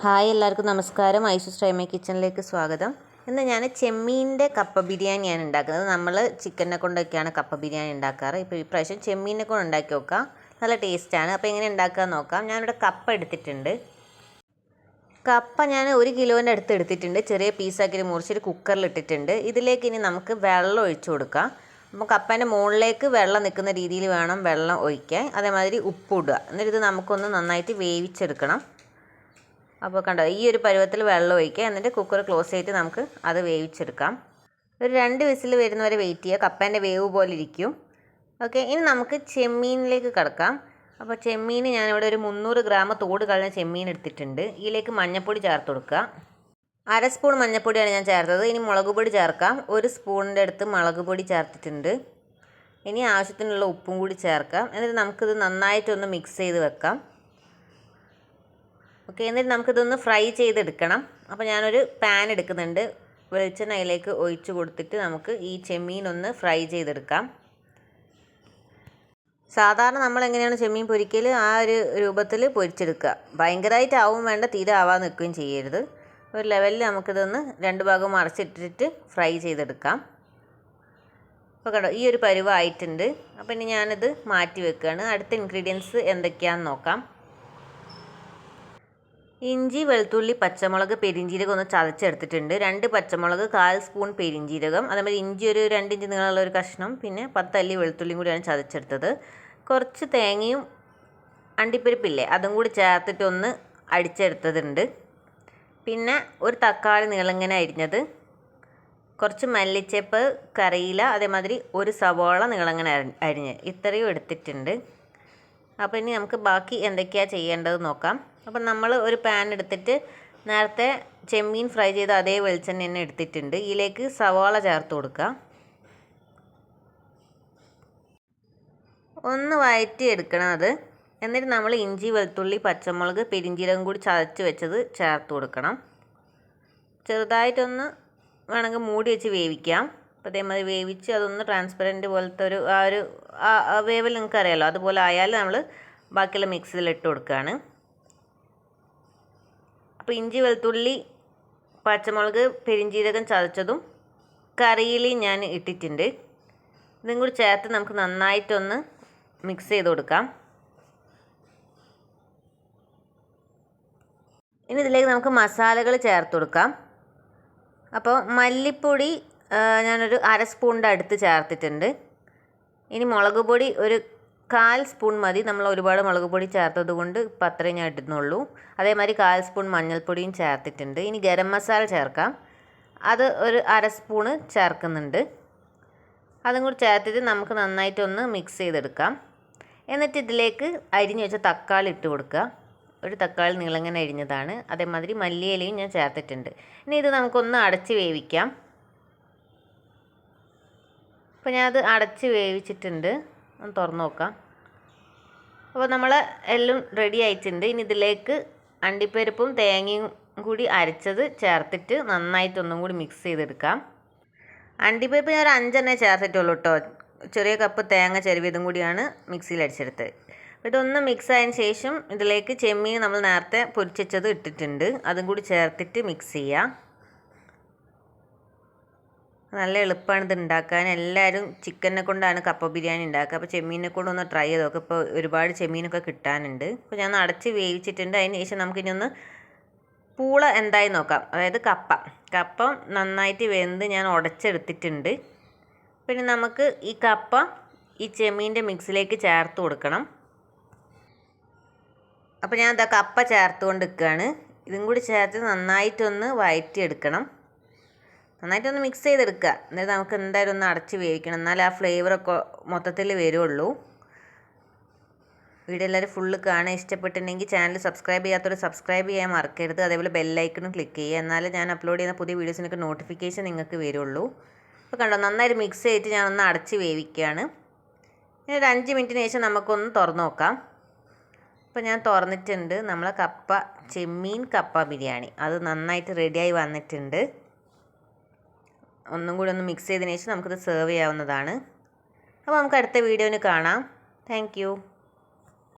Hi എല്ലാവർക്കും നമസ്കാരം. ഐഷൂസ് ട്രൈമൈ കിച്ചണിലേക്ക് സ്വാഗതം. ഇന്ന് ഞാൻ ചെമ്മീൻ്റെ കപ്പ ബിരിയാണിയാണ് ഉണ്ടാക്കുന്നത്. നമ്മൾ ചിക്കനെ കൊണ്ടൊക്കെയാണ് കപ്പ ബിരിയാണി ഉണ്ടാക്കാറ്. ഇപ്പോൾ ഈ പ്രാവശ്യം ചെമ്മീനെ കൊണ്ട് ഉണ്ടാക്കി നോക്കാം. നല്ല ടേസ്റ്റാണ്. അപ്പോൾ എങ്ങനെ ഉണ്ടാക്കാൻ നോക്കാം. ഞാനിവിടെ കപ്പ എടുത്തിട്ടുണ്ട്. കപ്പ ഞാൻ 1 കിലോൻ്റെ അടുത്ത് എടുത്തിട്ടുണ്ട്. ചെറിയ പീസാക്കി മുറിച്ചിട്ട് കുക്കറിൽ ഇട്ടിട്ടുണ്ട്. ഇതിലേക്ക് ഇനി നമുക്ക് വെള്ളം ഒഴിച്ചു കൊടുക്കാം. അപ്പോൾ കപ്പേൻ്റെ മുകളിലേക്ക് വെള്ളം നിൽക്കുന്ന രീതിയിൽ വേണം വെള്ളം ഒഴിക്കാൻ. അതേമാതിരി ഉപ്പ് ഇടുക. എന്നിട്ട് ഇത് നമുക്കൊന്ന് നന്നായിട്ട് വേവിച്ചെടുക്കണം. അപ്പോൾ കണ്ടോ, ഈ ഒരു പരുവത്തിൽ വെള്ളം ഒഴിക്കുക. എന്നിട്ട് കുക്കർ ക്ലോസ് ചെയ്തിട്ട് നമുക്ക് അത് വേവിച്ചെടുക്കാം. ഒരു 2 വിസിൽ വരുന്നവരെ വെയിറ്റ് ചെയ്യുക. കപ്പേൻ്റെ വേവ് പോലെ ഇരിക്കും. ഓക്കെ, ഇനി നമുക്ക് ചെമ്മീനിലേക്ക് കിടക്കാം. അപ്പോൾ ചെമ്മീൻ ഞാനിവിടെ ഒരു 300 ഗ്രാം തോട് കളഞ്ഞ ചെമ്മീൻ എടുത്തിട്ടുണ്ട്. ഇതിലേക്ക് മഞ്ഞൾപ്പൊടി ചേർത്ത് കൊടുക്കുക. 1/2 സ്പൂൺ മഞ്ഞൾപ്പൊടിയാണ് ഞാൻ ചേർത്തത്. ഇനി മുളക് പൊടി ചേർക്കാം. 1 സ്പൂണിൻ്റെ അടുത്ത് മുളക് പൊടി ചേർത്തിട്ടുണ്ട്. ഇനി ആവശ്യത്തിനുള്ള ഉപ്പും കൂടി ചേർക്കാം. എന്നിട്ട് നമുക്കിത് നന്നായിട്ടൊന്ന് മിക്സ് ചെയ്ത് വെക്കാം. ഓക്കെ, എന്നിട്ട് നമുക്കിതൊന്ന് ഫ്രൈ ചെയ്തെടുക്കണം. അപ്പോൾ ഞാനൊരു പാൻ എടുക്കുന്നുണ്ട്. വെളിച്ചെണ്ണ അതിലേക്ക് ഒഴിച്ച് കൊടുത്തിട്ട് നമുക്ക് ഈ ചെമ്മീൻ ഒന്ന് ഫ്രൈ ചെയ്തെടുക്കാം. സാധാരണ നമ്മൾ എങ്ങനെയാണ് ചെമ്മീൻ പൊരിക്കൽ, ആ ഒരു രൂപത്തിൽ പൊരിച്ചെടുക്കുക. ഭയങ്കരമായിട്ട് ആവും വേണ്ട, തീരെ ആവാൻ നിൽക്കുകയും ചെയ്യരുത്. ഒരു ലെവലിൽ നമുക്കിതൊന്ന് 2 ഭാഗം മറിച്ചിട്ടിട്ട് ഫ്രൈ ചെയ്തെടുക്കാം. അപ്പോൾ കണ്ടോ, ഈ ഒരു പരുവമായിട്ടുണ്ട്. അപ്പോൾ ഇനി ഞാനിത് മാറ്റി വെക്കുകയാണ്. അടുത്ത ഇൻഗ്രീഡിയൻസ് എന്തൊക്കെയാണെന്ന് നോക്കാം. ഇഞ്ചി, വെളുത്തുള്ളി, പച്ചമുളക്, പെരിഞ്ജീരകം ഒന്ന് ചതച്ചെടുത്തിട്ടുണ്ട്. 2 പച്ചമുളക്, 1/4 സ്പൂൺ പെരിഞ്ജീരകം, അതേമാതിരി ഇഞ്ചി ഒരു 2 ഇഞ്ച് നീളമുള്ള ഒരു കഷ്ണം, പിന്നെ 10 അല്ലി വെളുത്തുള്ളിയും കൂടിയാണ് ചതച്ചെടുത്തത്. കുറച്ച് തേങ്ങയും അണ്ടിപ്പരിപ്പില്ലേ, അതും കൂടി ചേർത്തിട്ട് ഒന്ന് അടിച്ചെടുത്തതുണ്ട്. പിന്നെ ഒരു തക്കാളി നീളങ്ങനെ അരിഞ്ഞത്, കുറച്ച് മല്ലിച്ചപ്പ്, കറിയില, അതേമാതിരി ഒരു സവോള നീളങ്ങനെ അരിഞ്ഞ്, ഇത്രയും എടുത്തിട്ടുണ്ട്. അപ്പോൾ ഇനി നമുക്ക് ബാക്കി എന്തൊക്കെയാണ് ചെയ്യേണ്ടത് നോക്കാം. അപ്പം നമ്മൾ ഒരു പാൻ എടുത്തിട്ട് നേരത്തെ ചെമ്മീൻ ഫ്രൈ ചെയ്ത അതേ വെളിച്ചെണ്ണ തന്നെ എടുത്തിട്ടുണ്ട്. ഇതിലേക്ക് സവാള ചേർത്ത് കൊടുക്കുക. ഒന്ന് വഴറ്റി എടുക്കണം അത്. എന്നിട്ട് നമ്മൾ ഇഞ്ചി, വെളുത്തുള്ളി, പച്ചമുളക്, പെരിഞ്ജീരകം കൂടി ചതച്ച് വെച്ചത് ചേർത്ത് കൊടുക്കണം. ചെറുതായിട്ടൊന്ന് വേണമെങ്കിൽ മൂടി വെച്ച് വേവിക്കാം. അപ്പോൾ അതേമാതിരി വേവിച്ച് അതൊന്ന് ട്രാൻസ്പെറൻറ്റ് പോലത്തെ ഒരു വേവിൽ നിങ്ങൾക്ക് അറിയാമല്ലോ, അതുപോലെ ആയാൽ നമ്മൾ ബാക്കിയുള്ള മിക്സിയിലിട്ട് കൊടുക്കുകയാണ്. അപ്പോൾ ഇഞ്ചി, വെളുത്തുള്ളി, പച്ചമുളക്, പെരിഞ്ജീരകം ചതച്ചതും കറിയിലയും ഞാൻ ഇട്ടിട്ടുണ്ട്. ഇതും കൂടി ചേർത്ത് നമുക്ക് നന്നായിട്ടൊന്ന് മിക്സ് ചെയ്ത് കൊടുക്കാം. ഇനി ഇതിലേക്ക് നമുക്ക് മസാലകൾ ചേർത്ത് കൊടുക്കാം. അപ്പോൾ മല്ലിപ്പൊടി ഞാനൊരു 1/2 സ്പൂണിൻ്റെ അടുത്ത് ചേർത്തിട്ടുണ്ട്. ഇനി മുളക് പൊടി ഒരു 1/4 സ്പൂൺ മതി. നമ്മൾ ഒരുപാട് മുളക് പൊടി ചേർത്തത് കൊണ്ട് ഇപ്പം അത്രയും ഞാൻ ഇടുന്നുള്ളൂ. അതേമാതിരി 1/4 സ്പൂൺ മഞ്ഞൾപ്പൊടിയും ചേർത്തിട്ടുണ്ട്. ഇനി ഗരം മസാല ചേർക്കാം. അത് ഒരു 1/2 സ്പൂണ് ചേർക്കുന്നുണ്ട്. അതും കൂടി ചേർത്തിട്ട് നമുക്ക് നന്നായിട്ടൊന്ന് മിക്സ് ചെയ്തെടുക്കാം. എന്നിട്ട് ഇതിലേക്ക് അരിഞ്ഞ് വെച്ച തക്കാളി ഇട്ട് കൊടുക്കുക. ഒരു തക്കാളി നീളങ്ങനെ അരിഞ്ഞതാണ്. അതേമാതിരി മല്ലിയിലയും ഞാൻ ചേർത്തിട്ടുണ്ട്. ഇനി ഇത് നമുക്കൊന്ന് അടച്ച് വേവിക്കാം. അപ്പോൾ ഞാനത് അടച്ച് വേവിച്ചിട്ടുണ്ട്. ഒന്ന് തുറന്ന് നോക്കാം. അപ്പോൾ നമ്മൾ എല്ലാം റെഡി ആയിട്ടുണ്ട്. ഇനി ഇതിലേക്ക് അണ്ടിപ്പരിപ്പും തേങ്ങയും കൂടി അരച്ചത് ചേർത്തിട്ട് നന്നായിട്ടൊന്നും കൂടി മിക്സ് ചെയ്തെടുക്കാം. അണ്ടിപ്പരിപ്പ് ഞാൻ ഒരു 5 എണ്ണേ ചേർത്തിട്ടുള്ളൂ കേട്ടോ. ചെറിയ കപ്പ് തേങ്ങ ചെരുവിയതും കൂടിയാണ് മിക്സിയിൽ അടിച്ചെടുത്തത്. അപ്പോൾ ഇതൊന്ന് മിക്സ് ആയതിന് ശേഷം ഇതിലേക്ക് ചെമ്മീൻ നമ്മൾ നേരത്തെ പൊരിച്ചത് ഇട്ടിട്ടുണ്ട്. അതും കൂടി ചേർത്തിട്ട് മിക്സ് ചെയ്യാം. നല്ല എളുപ്പമാണ് ഇത് ഉണ്ടാക്കാൻ. എല്ലാവരും ചിക്കനെ കൊണ്ടാണ് കപ്പ ബിരിയാണി ഉണ്ടാക്കുക. അപ്പോൾ ചെമ്മീനെ കൊണ്ടൊന്ന് ട്രൈ ചെയ്ത് നോക്കുക. ഇപ്പോൾ ഒരുപാട് ചെമ്മീനൊക്കെ കിട്ടാനുണ്ട്. അപ്പോൾ ഞാൻ അടച്ച് വേവിച്ചിട്ടുണ്ട്. അതിന് ശേഷം നമുക്കിനി ഒന്ന് പൂള എന്തായി നോക്കാം. അതായത് കപ്പ നന്നായിട്ട് വെന്ത് ഞാൻ ഉടച്ചെടുത്തിട്ടുണ്ട്. പിന്നെ നമുക്ക് ഈ കപ്പ ഈ ചെമ്മീൻ്റെ മിക്സിലേക്ക് ചേർത്ത് കൊടുക്കണം. അപ്പോൾ ഞാൻ ഇതാ കപ്പ ചേർത്തുകൊണ്ട് നിൽക്കുകയാണ്. ഇതും കൂടി ചേർത്ത് നന്നായിട്ടൊന്ന് വഴറ്റിയെടുക്കണം. നന്നായിട്ടൊന്ന് മിക്സ് ചെയ്തെടുക്കുക. എന്നിട്ട് നമുക്ക് എന്തായാലും ഒന്ന് അടച്ച് വേവിക്കണം. എന്നാലേ ആ ഫ്ലേവറൊക്കെ മൊത്തത്തിൽ വരുള്ളൂ. വീഡിയോ എല്ലാവരും ഫുള്ള് കാണാൻ ഇഷ്ടപ്പെട്ടിട്ടുണ്ടെങ്കിൽ ചാനൽ സബ്സ്ക്രൈബ് ചെയ്യാത്തവർ സബ്സ്ക്രൈബ് ചെയ്യാൻ മറക്കരുത്. അതേപോലെ ബെല്ലൈക്കണും ക്ലിക്ക് ചെയ്യുക. എന്നാലേ ഞാൻ അപ്ലോഡ് ചെയ്യുന്ന പുതിയ വീഡിയോസിനൊക്കെ നോട്ടിഫിക്കേഷൻ നിങ്ങൾക്ക് വരുള്ളൂ. അപ്പോൾ കണ്ടോ, നന്നായിട്ട് മിക്സ് ചെയ്തിട്ട് ഞാനൊന്ന് അടച്ച് വേവിക്കുകയാണ്. ഇനി ഒരു 5 മിനിറ്റിന് ശേഷം നമുക്കൊന്ന് തുറന്ന് നോക്കാം. അപ്പോൾ ഞാൻ തുറന്നിട്ടുണ്ട്. നമ്മളെ ചെമ്മീൻ കപ്പ ബിരിയാണി അത് നന്നായിട്ട് റെഡിയായി വന്നിട്ടുണ്ട്. ഒന്നും കൂടി ഒന്ന് മിക്സ് ചെയ്തതിന് ശേഷം നമുക്കിത് സെർവ് ചെയ്യാവുന്നതാണ്. അപ്പോൾ നമുക്ക് അടുത്ത വീഡിയോയിൽ കാണാം. Thank you.